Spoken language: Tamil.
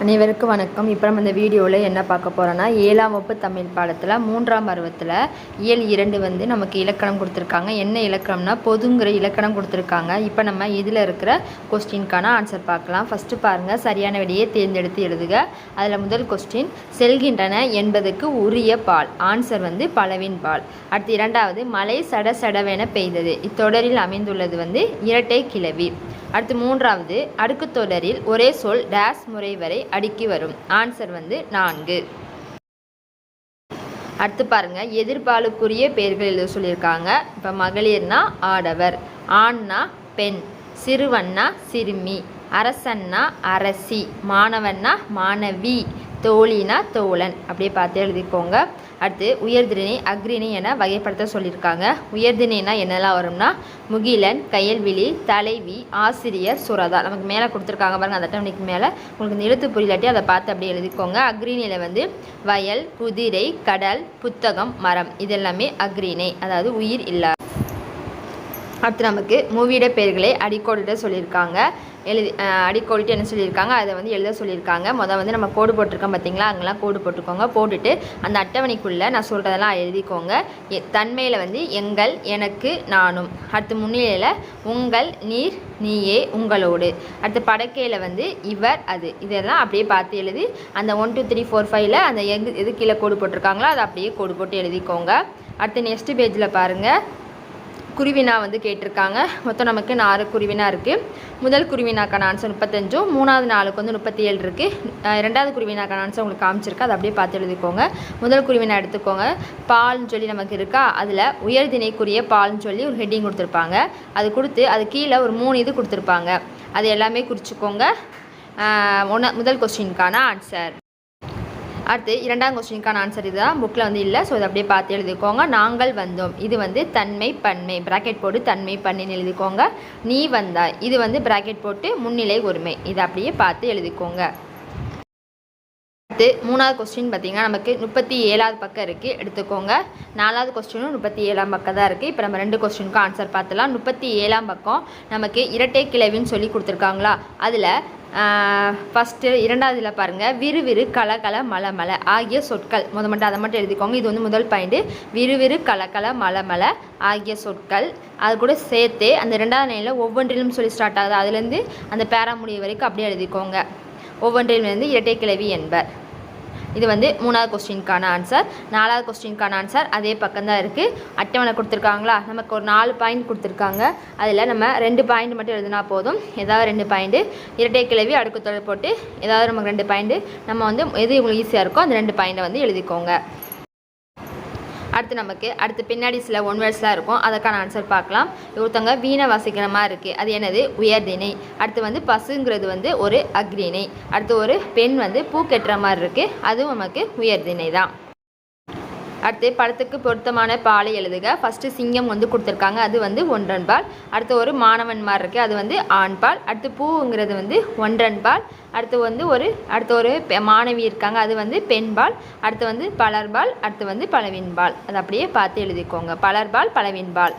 அனைவருக்கும் வணக்கம். இப்போ நம்ம இந்த வீடியோவில் என்ன பார்க்க போகிறோன்னா 7ஆம் வகுப்பு தமிழ் பாடத்தில் 3ஆம் பருவத்தில் இயல் 2 வந்து நமக்கு இலக்கணம் கொடுத்துருக்காங்க. என்ன இலக்கணம்னா பொதுங்கிற இலக்கணம் கொடுத்துருக்காங்க. இப்போ நம்ம இதில் இருக்கிற கொஸ்டின்கான ஆன்சர் பார்க்கலாம். ஃபஸ்ட்டு பாருங்கள், சரியான விடையை தேர்ந்தெடுத்து எழுதுக. அதில் முதல் கொஸ்டின், செல்கின்றன என்பதுக்கு உரிய பால். ஆன்சர் வந்து பலவின் பால். அடுத்து இரண்டாவது, மழை சட சடவென பெய்தது. இத்தொடரில் அமைந்துள்ளது வந்து இரட்டை கிளவி. அடுத்து மூன்றாவது, அடுக்கு தொடரில் ஒரே சொல் டேஸ் முறை வரை அடுக்கி வரும். ஆன்சர் வந்து 4. அடுத்து பாருங்க, எதிர்பாலுக்குரிய பெயர்கள் எழுத சொல்லியிருக்காங்க. இப்போ மகளிர்னா ஆடவர், ஆண்னா பெண், சிறுவன்னா சிறுமி, அரசன்னா அரசி, மாணவன்னா மாணவி, தோழினா தோழன். அப்படியே பார்த்து எழுதிக்கோங்க. அடுத்து உயர்திணை அக்ரிணை என வகைப்படுத்த சொல்லியிருக்காங்க. உயர்திணைனா என்னெல்லாம் வரும்னா முகிலன், கயல்விழி, தலைவி, ஆசிரியர், சுரதா. நமக்கு மேலே கொடுத்துருக்காங்க பாருங்கள், அந்த அட்டவணைக்கு மேலே. உங்களுக்கு இந்த எழுத்து புரியலாட்டி அதை பார்த்து அப்படியே எழுதிக்கோங்க. அக்ரிணையில் வந்து வயல், குதிரை, கடல், புத்தகம், மரம், இதெல்லாமே அக்ரிணை, அதாவது உயிர் இல்லா. அடுத்து நமக்கு மூவிட பெயர்களை அடிக்கோடிட்ட சொல்லியிருக்காங்க. அடிக்கோடிட்டு என்ன சொல்லியிருக்காங்க, அதை வந்து எழுத சொல்லியிருக்காங்க. வந்து நம்ம கோடு போட்டிருக்கோம் பார்த்தீங்களா, அங்கெல்லாம் கோடு போட்டுக்கோங்க. போட்டுட்டு அந்த அட்டவணைக்குள்ளே நான் சொல்கிறதெல்லாம் எழுதிக்கோங்க. தன்மையில் வந்து எங்கள், எனக்கு, நானும். அடுத்து முன்னிலையில் உங்கள், நீர், நீயே, உங்களோடு. அடுத்து படக்கையில் வந்து இவர், அது. இதெல்லாம் அப்படியே பார்த்து எழுதி அந்த 1 2 3 4 5ல் அந்த எது கீழே கோடு போட்டிருக்காங்களோ அதை அப்படியே கோடு போட்டு எழுதிக்கோங்க. அடுத்து நெக்ஸ்ட் பேஜில் பாருங்கள், குருவினா வந்து கேட்டிருக்காங்க. மொத்தம் நமக்கு 4 குருவினா இருக்குது. முதல் குருவினாக்கான ஆன்சர் 35, 3வது நாளுக்கு வந்து 37 இருக்குது. 2வது குருவினாக்கான ஆன்சர் உங்களுக்கு காமிச்சிருக்கு, அதை அப்படியே பார்த்து எழுதிக்கோங்க. முதல் குருவினா எடுத்துக்கோங்க. பால்னு சொல்லி நமக்கு இருக்கா, அதில் உயர்திணைக்குரிய பால்னு சொல்லி ஒரு ஹெட்டிங் கொடுத்துருப்பாங்க. அது கொடுத்து அது கீழே ஒரு 3 இது கொடுத்துருப்பாங்க. அது எல்லாமே குறிச்சிக்கோங்க. முதல் கொஸ்டினுக்கான ஆன்சர். அடுத்து 2ஆம் கொஸ்டினுக்கான ஆன்சர் இதுதான், புக்கில் வந்து இல்லை. ஸோ இதை அப்படியே பார்த்து எழுதிக்கோங்க. நாங்கள் வந்தோம், இது வந்து தன்மை பன்மை, ப்ராக்கெட் போட்டு தன்மை பன்மைன்னு எழுதிக்கோங்க. நீ வந்தாய், இது வந்து ப்ராக்கெட் போட்டு முன்னிலை ஒருமை, இதை அப்படியே பார்த்து எழுதிக்கோங்க. அடுத்து 3வது கொஸ்டின் பார்த்திங்கன்னா நமக்கு 37வது பக்கம் இருக்குது, எடுத்துக்கோங்க. 4வது கொஸ்டினும் 37ஆம் பக்கம் தான் இருக்குது. இப்போ நம்ம 2 கொஸ்டினுக்கும் ஆன்சர் பார்த்துலாம். 37ஆம் பக்கம் நமக்கு இரட்டை கிளவின்னு சொல்லி கொடுத்துருக்காங்களா, அதில் ஃபஸ்ட்டு 2வதுல பாருங்கள், விறுவிறு, கலகல, மலமலை ஆகிய சொற்கள். மட்டும் அதை மட்டும் எழுதிக்கோங்க. இது வந்து முதல் பாயிண்ட்டு. விறுவிறு, கலகல, மலமலை ஆகிய சொற்கள். அது கூட சேர்த்து அந்த 2வது லைனில் ஒவ்வொன்றிலும் சொல்லி ஸ்டார்ட் ஆகுது, அதுலேருந்து அந்த பேரா முடிய வரைக்கும் அப்படியே எழுதிக்கோங்க. ஒவ்வொன்றிலிருந்து இரட்டை கிளவி என்பர். இது வந்து 3வது கொஸ்டினுக்கான ஆன்சர். 4வது கொஸ்டினுக்கான ஆன்சர் அதே பக்கம்தான் இருக்குது. அட்டவணை கொடுத்துருக்காங்களா, நமக்கு ஒரு 4 பாயிண்ட் கொடுத்துருக்காங்க. அதில் நம்ம 2 பாயிண்ட் மட்டும் எழுதினா போதும். ஏதாவது 2 பாயிண்ட்டு இரட்டை கிளவி அடுக்கு தொடர் போட்டு ஏதாவது நமக்கு 2 பாயிண்ட்டு நம்ம வந்து எது உங்களுக்கு ஈஸியாக இருக்கோ அந்த 2 பாயிண்ட்டை வந்து எழுதிக்கோங்க. அடுத்து பின்னாடி சில ஒன் வேர்ட்ஸ்லாம் இருக்கும், அதுக்கான ஆன்சர் பார்க்கலாம். ஒருத்தவங்க வீணை வாசிக்கிற மாதிரி இருக்குது, அது என்னது, உயர்திணை. அடுத்து வந்து பசுங்கிறது வந்து ஒரு அக்ரிணை. அடுத்து ஒரு பெண் வந்து பூ கெட்டுற மாதிரி இருக்குது, அதுவும் நமக்கு உயர்திணை தான். அடுத்து படத்துக்கு பொருத்தமான பாலை எழுதுக. ஃபஸ்ட்டு சிங்கம் வந்து கொடுத்துருக்காங்க, அது வந்து ஒன்றன்பால். அடுத்து ஒரு மாணவன் மாதிரி இருக்குது, அது வந்து ஆண்பால். அடுத்து பூங்கிறது வந்து ஒன்றன்பால். அடுத்து ஒரு மாணவி இருக்காங்க, அது வந்து பெண்பால். அடுத்து வந்து பலர்பால். அடுத்து வந்து பலவின்பால். அதை அப்படியே பார்த்து எழுதிக்கோங்க. பலர்பால், பலவின்பால்.